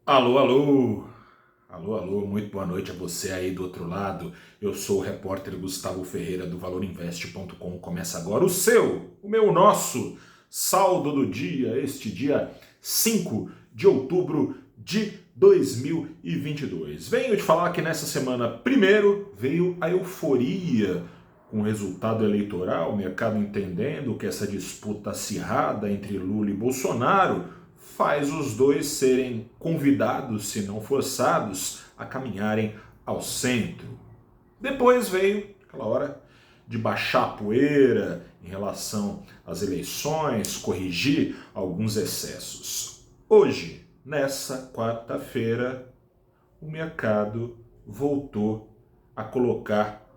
Alô, alô! Alô, alô, muito boa noite a você aí do outro lado. Eu sou o repórter Gustavo Ferreira do valorinvest.com. Começa agora o seu, o meu, o nosso saldo do dia, este dia 5 de outubro de 2022. Venho te falar que nessa semana, primeiro, veio a euforia com o resultado eleitoral, o mercado entendendo que essa disputa acirrada entre Lula e Bolsonaro faz os dois serem convidados, se não forçados, a caminharem ao centro. Depois veio aquela hora de baixar a poeira em relação às eleições, corrigir alguns excessos. Hoje, nessa quarta-feira, o mercado voltou a colocar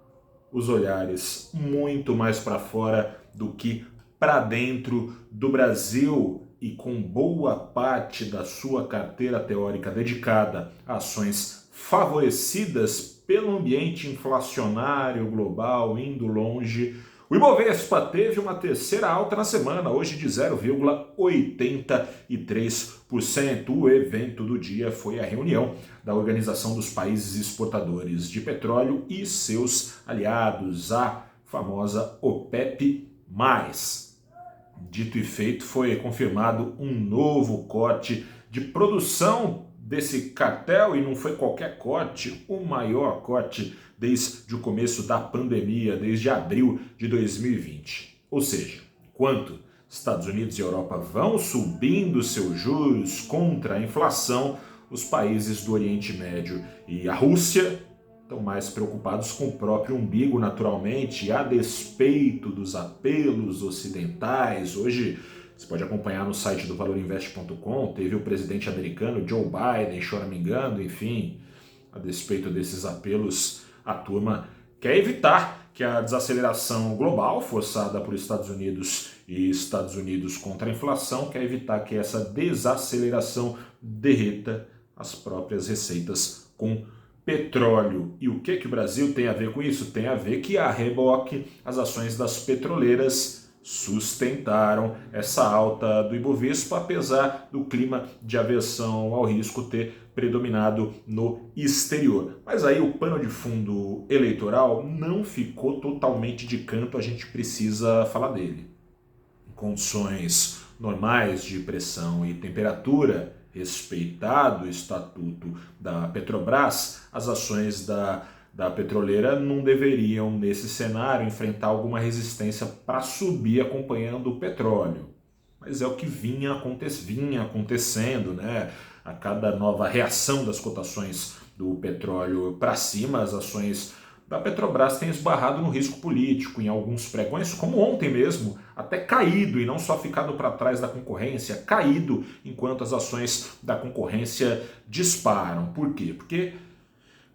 os olhares muito mais para fora do que para dentro do Brasil, e com boa parte da sua carteira teórica dedicada a ações favorecidas pelo ambiente inflacionário global indo longe, o Ibovespa teve uma terceira alta na semana, hoje de 0,83%. O evento do dia foi a reunião da Organização dos Países Exportadores de Petróleo e seus aliados, a famosa OPEP+. Dito e feito, foi confirmado um novo corte de produção desse cartel, e não foi qualquer corte, o maior corte desde o começo da pandemia, desde abril de 2020. Ou seja, enquanto Estados Unidos e Europa vão subindo seus juros contra a inflação, os países do Oriente Médio e a Rússia estão mais preocupados com o próprio umbigo, naturalmente, a despeito dos apelos ocidentais. Hoje, você pode acompanhar no site do valorinvest.com, teve o presidente americano Joe Biden choramingando, enfim, a despeito desses apelos, a turma quer evitar que a desaceleração global forçada por Estados Unidos e Estados Unidos contra a inflação, quer evitar que essa desaceleração derreta as próprias receitas com petróleo. E o que o Brasil tem a ver com isso? Tem a ver que, a reboque, as ações das petroleiras sustentaram essa alta do Ibovespa, apesar do clima de aversão ao risco ter predominado no exterior. Mas aí o pano de fundo eleitoral não ficou totalmente de canto, a gente precisa falar dele. Em condições normais de pressão e temperatura, respeitado o estatuto da Petrobras, as ações da petroleira não deveriam, nesse cenário, enfrentar alguma resistência para subir acompanhando o petróleo. Mas é o que vinha acontecendo, né? A cada nova reação das cotações do petróleo para cima, as ações da Petrobras têm esbarrado no risco político em alguns pregões, como ontem mesmo, até caído, e não só ficado para trás da concorrência, caído enquanto as ações da concorrência disparam. Por quê? Porque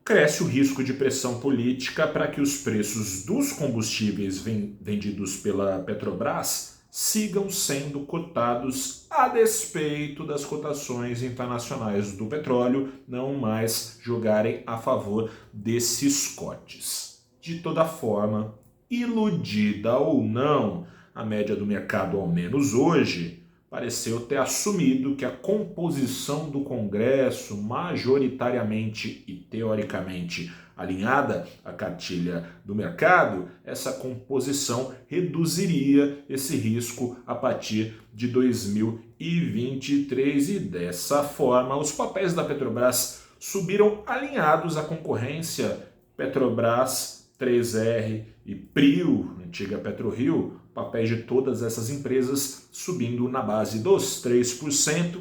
cresce o risco de pressão política para que os preços dos combustíveis vendidos pela Petrobras sigam sendo cotados a despeito das cotações internacionais do petróleo não mais jogarem a favor desses cortes. De toda forma, iludida ou não, a média do mercado, ao menos hoje, pareceu ter assumido que a composição do Congresso, majoritariamente e teoricamente alinhada à cartilha do mercado, essa composição reduziria esse risco a partir de 2023, e dessa forma os papéis da Petrobras subiram alinhados à concorrência. Petrobras, 3R e Prio, antiga PetroRio, papéis de todas essas empresas subindo na base dos 3%,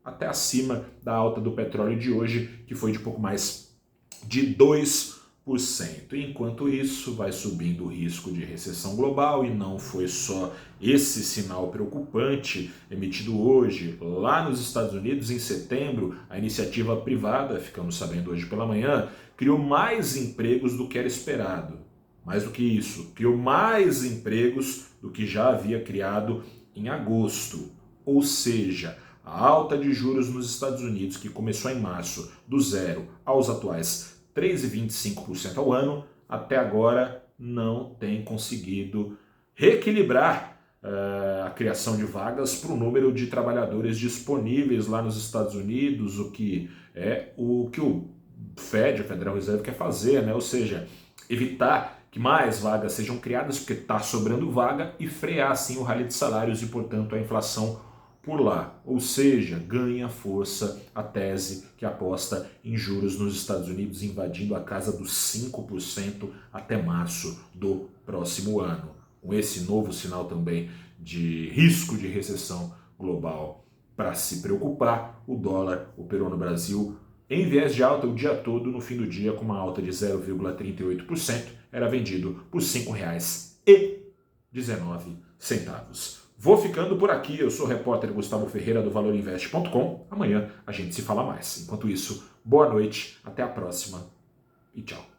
até acima da alta do petróleo de hoje, que foi de pouco mais de 2%. Enquanto isso, vai subindo o risco de recessão global, e não foi só esse sinal preocupante emitido hoje. Lá nos Estados Unidos, em setembro, a iniciativa privada, ficamos sabendo hoje pela manhã, criou mais empregos do que era esperado. Mais do que isso, criou mais empregos do que já havia criado em agosto. Ou seja, a alta de juros nos Estados Unidos, que começou em março, do zero aos atuais 3,25% ao ano, até agora não tem conseguido reequilibrar a criação de vagas para o número de trabalhadores disponíveis lá nos Estados Unidos, o que o Fed, a Federal Reserve, quer fazer, né? Ou seja, evitar que mais vagas sejam criadas porque está sobrando vaga e frear assim o rally de salários e, portanto, a inflação por lá. Ou seja, ganha força a tese que aposta em juros nos Estados Unidos invadindo a casa dos 5% até março do próximo ano. Com esse novo sinal também de risco de recessão global para se preocupar, o dólar operou no Brasil em viés de alta o dia todo, no fim do dia com uma alta de 0,38%, era vendido por R$ 5,19. Vou ficando por aqui, eu sou o repórter Gustavo Ferreira do valorinvest.com. Amanhã a gente se fala mais. Enquanto isso, boa noite, até a próxima e tchau.